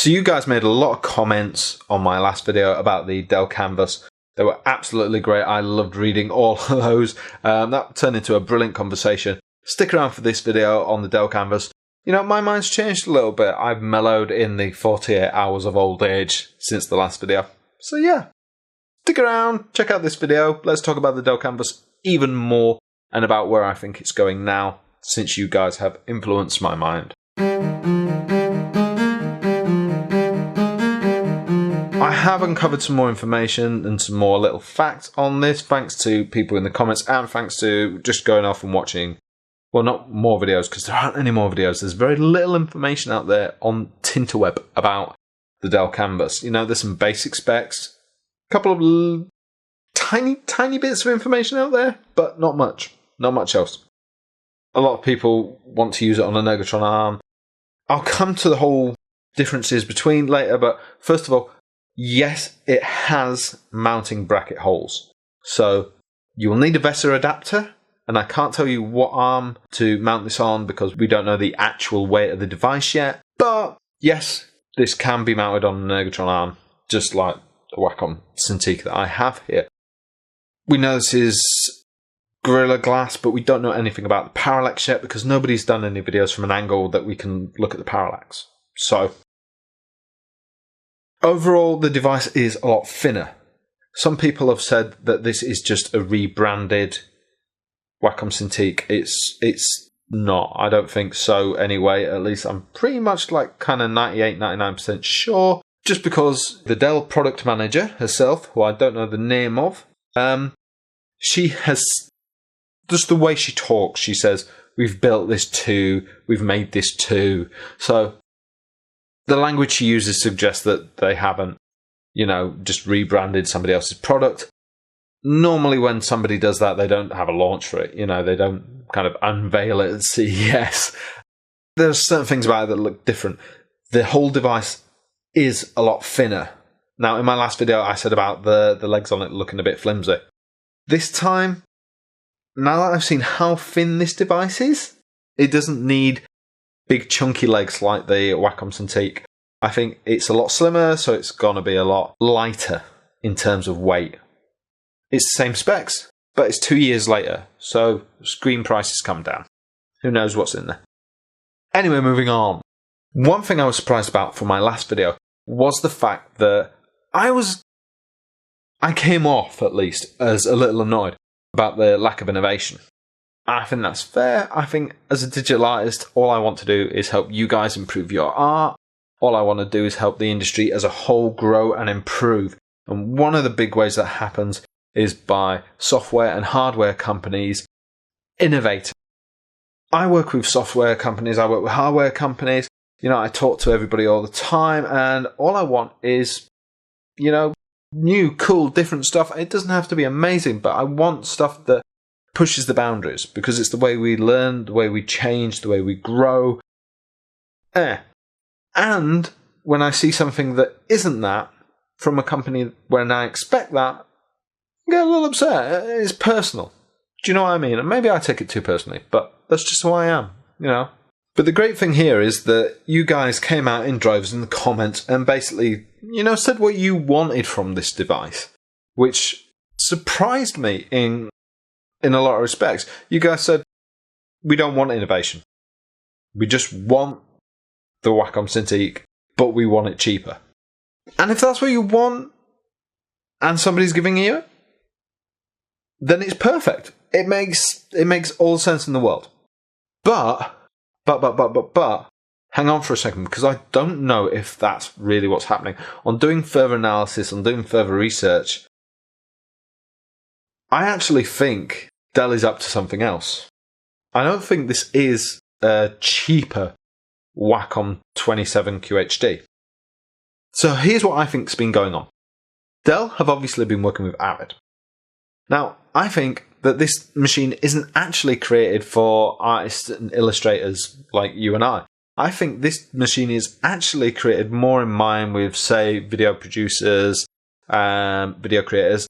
So you guys made a lot of comments on my last video about the Dell Canvas. They were absolutely great. I loved reading all of those. That turned into a brilliant conversation. Stick around for this video on the Dell Canvas. You know, my mind's changed a little bit. I've mellowed in the 48 hours of old age since the last video. So yeah, stick around, check out this video. Let's talk about the Dell Canvas even more and about where I think it's going now, since you guys have influenced my mind. I have uncovered some more information and some more little facts on this, thanks to people in the comments and thanks to just going off and watching, well, not more videos, because there aren't any more videos. There's very little information out there on Tinterweb about the Dell Canvas. You know, there's some basic specs, a couple of tiny bits of information out there, but not much else. A lot of people want to use it on a Nergatron arm. I'll come to the whole differences between later, but first of all, yes, it has mounting bracket holes. So you will need a VESA adapter, and I can't tell you what arm to mount this on because we don't know the actual weight of the device yet. But yes, this can be mounted on a Nergatron arm, just like the Wacom Cintiq that I have here. We know this is Gorilla Glass, but we don't know anything about the parallax yet because nobody's done any videos from an angle that we can look at the parallax. So overall, the device is a lot thinner. Some people have said that this is just a rebranded Wacom Cintiq. It's not. I don't think so anyway. At least I'm pretty much like kind of 98-99% sure. Just because the Dell product manager herself, who I don't know the name of, she has, just the way she talks, she says, we've built this too, we've made this too. So the language she uses suggests that they haven't, you know, just rebranded somebody else's product. Normally when somebody does that, they don't have a launch for it. You know, they don't kind of unveil it at CES. There's certain things about it that look different. The whole device is a lot thinner. Now, in my last video, I said about the legs on it looking a bit flimsy. This time, now that I've seen how thin this device is, it doesn't need big chunky legs like the Wacom Cintiq. I think it's a lot slimmer, so it's going to be a lot lighter in terms of weight. It's the same specs, but it's 2 years later, so screen prices come down. Who knows what's in there? Anyway, moving on. One thing I was surprised about for my last video was the fact that I came off, at least, as a little annoyed about the lack of innovation. I think that's fair. I think as a digital artist, all I want to do is help you guys improve your art. All I want to do is help the industry as a whole grow and improve. And one of the big ways that happens is by software and hardware companies innovating. I work with software companies, I work with hardware companies. You know, I talk to everybody all the time, and all I want is, you know, new, cool, different stuff. It doesn't have to be amazing, but I want stuff that pushes the boundaries because it's the way we learn, the way we change, the way we grow. And when I see something that isn't that from a company when I expect that, I get a little upset. It's personal. Do you know what I mean? And maybe I take it too personally, but that's just who I am, you know. But the great thing here is that you guys came out in droves in the comments and basically, you know, said what you wanted from this device, which surprised me in a lot of respects. You guys said, we don't want innovation. We just want the Wacom Cintiq, but we want it cheaper. And if that's what you want, and somebody's giving you it, then it's perfect. It makes all the sense in the world. But, hang on for a second, because I don't know if that's really what's happening. On doing further analysis, on doing further research, I actually think Dell is up to something else. I don't think this is a cheaper Wacom 27 QHD. So here's what I think's been going on. Dell have obviously been working with Avid. Now, I think that this machine isn't actually created for artists and illustrators like you and I. I think this machine is actually created more in mind with, say, video producers, video creators,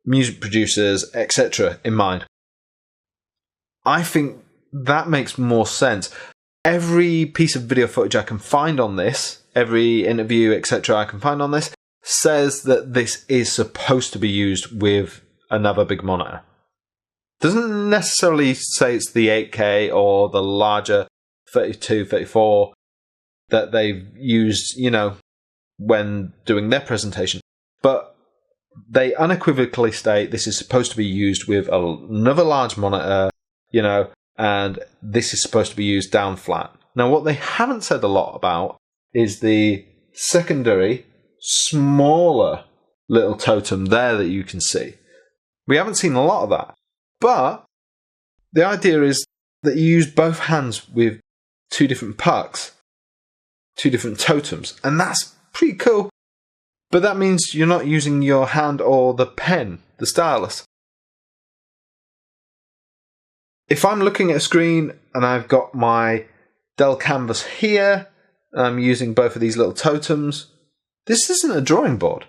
music producers, etc. in mind. I think that makes more sense. every piece of video footage I can find on this, every interview, etc. I can find on this, says that this is supposed to be used with another big monitor. Doesn't necessarily say it's the 8K or the larger 32, 34 that they've used, when doing their presentation. But they unequivocally state this is supposed to be used with another large monitor, and this is supposed to be used down flat. Now, what they haven't said a lot about is the secondary, smaller little totem there that you can see. We haven't seen a lot of that. But the idea is that you use both hands with two different pucks, two different totems, and that's pretty cool. But that means you're not using your hand or the pen, the stylus. If I'm looking at a screen and I've got my Dell Canvas here, and I'm using both of these little totems, this isn't a drawing board.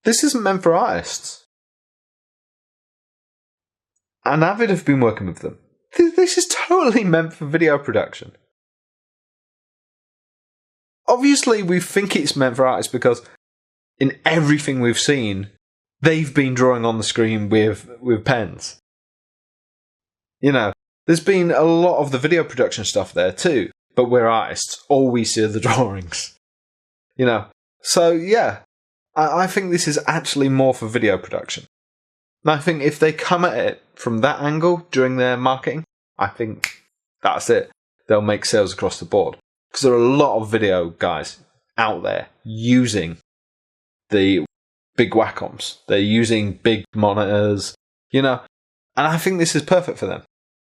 This isn't meant for artists. And Avid have been working with them. This is totally meant for video production. Obviously, we think it's meant for artists because in everything we've seen, they've been drawing on the screen with pens. There's been a lot of the video production stuff there too, but we're artists. All we see are the drawings. So yeah, I think this is actually more for video production. And I think if they come at it from that angle during their marketing, I think that's it. They'll make sales across the board. Because there are a lot of video guys out there using the big Wacoms. They're using big monitors, and I think this is perfect for them.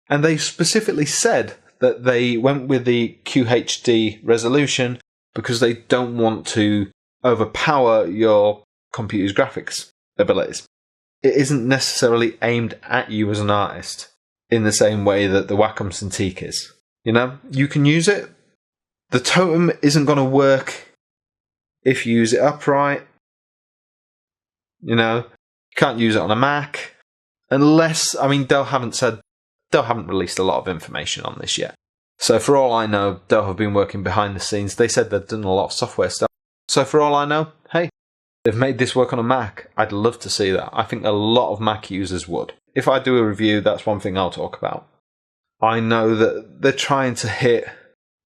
And they specifically said that they went with the QHD resolution because they don't want to overpower your computer's graphics abilities. It isn't necessarily aimed at you as an artist in the same way that the Wacom Cintiq is. You can use it. The Totem isn't going to work if you use it upright. You can't use it on a Mac. Unless, Dell haven't released a lot of information on this yet. So for all I know, Dell have been working behind the scenes. They said they've done a lot of software stuff. So for all I know, hey, they've made this work on a Mac. I'd love to see that. I think a lot of Mac users would. If I do a review, that's one thing I'll talk about. I know that they're trying to hit,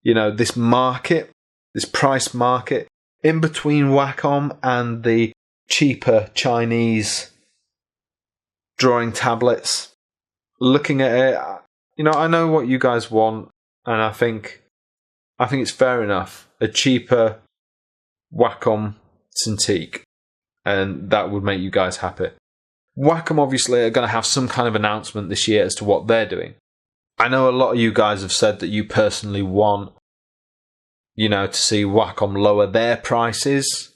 this market, this price market, in between Wacom and the cheaper Chinese drawing tablets. Looking at it, I know what you guys want, and I think it's fair enough. A cheaper Wacom Cintiq, and that would make you guys happy. Wacom obviously are going to have some kind of announcement this year as to what they're doing. I know a lot of you guys have said that you personally want, to see Wacom lower their prices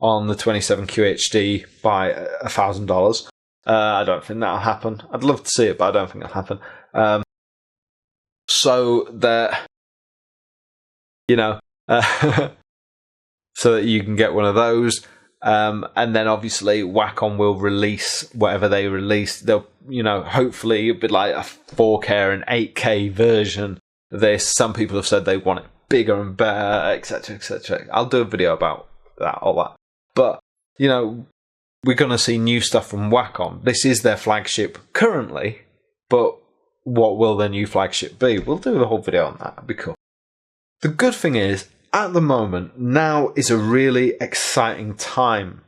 on the 27QHD by $1,000. I don't think that'll happen. I'd love to see it, but I don't think that'll happen. So that, so that you can get one of those. And then obviously Wacom will release whatever they release. They'll, hopefully it'll be like a 4K and 8K version of this. Some people have said they want it bigger and better, etc., etc. I'll do a video about that, all that. But, we're going to see new stuff from Wacom. This is their flagship currently, but what will their new flagship be? We'll do a whole video on that. That'd be cool. The good thing is, at the moment, now is a really exciting time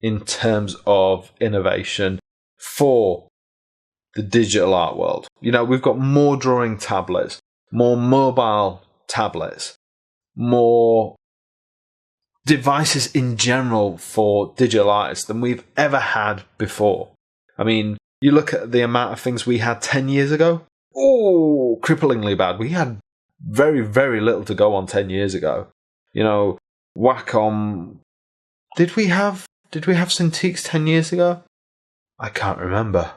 in terms of innovation for the digital art world. We've got more drawing tablets, more mobile tablets, more devices in general for digital artists than we've ever had before. You look at the amount of things we had 10 years ago. Oh, cripplingly bad. We had very, very little to go on 10 years ago. Wacom. Did we have Cintiqs 10 years ago? I can't remember.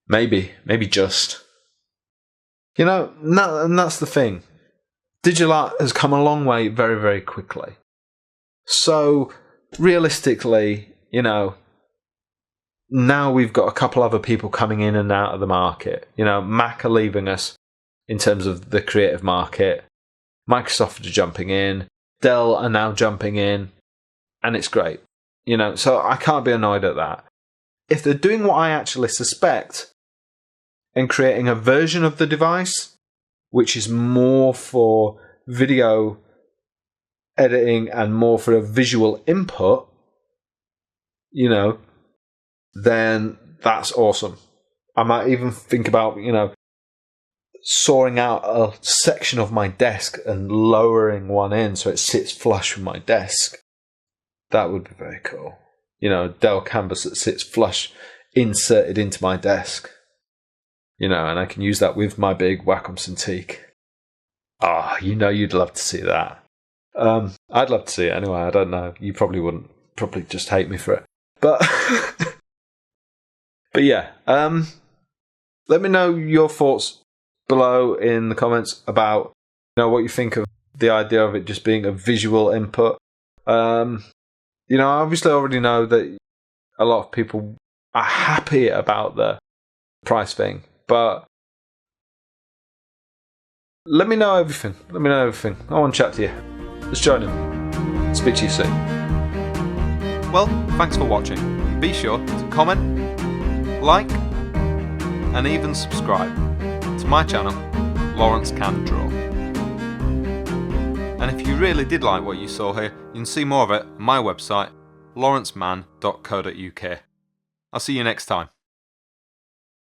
Maybe just. And that's the thing. Digital art has come a long way very, very quickly. So, realistically, now we've got a couple other people coming in and out of the market. You know, Mac are leaving us in terms of the creative market. Microsoft are jumping in. Dell are now jumping in. And it's great. You know, so I can't be annoyed at that. If they're doing what I actually suspect and creating a version of the device which is more for video editing and more for a visual input, you know, then that's awesome. I might even think about, you know, sawing out a section of my desk and lowering one in so it sits flush with my desk. That would be very cool. You know, Dell Canvas that sits flush, inserted into my desk. You know, and I can use that with my big Wacom Cintiq. Ah, you know you'd love to see that. I'd love to see it anyway. I don't know. You probably wouldn't. Probably just hate me for it. But but yeah. Let me know your thoughts below in the comments about, you know, what you think of the idea of it just being a visual input. You know, I obviously already know that a lot of people are happy about the price thing, but let me know everything. Let me know everything. I want to chat to you. Let's join in. Speak to you soon. Well, thanks for watching. Be sure to comment, like, and even subscribe to my channel, Lawrence Can Draw. And if you really did like what you saw here, you can see more of it on my website, LAWRENCEman.co.uk. I'll see you next time.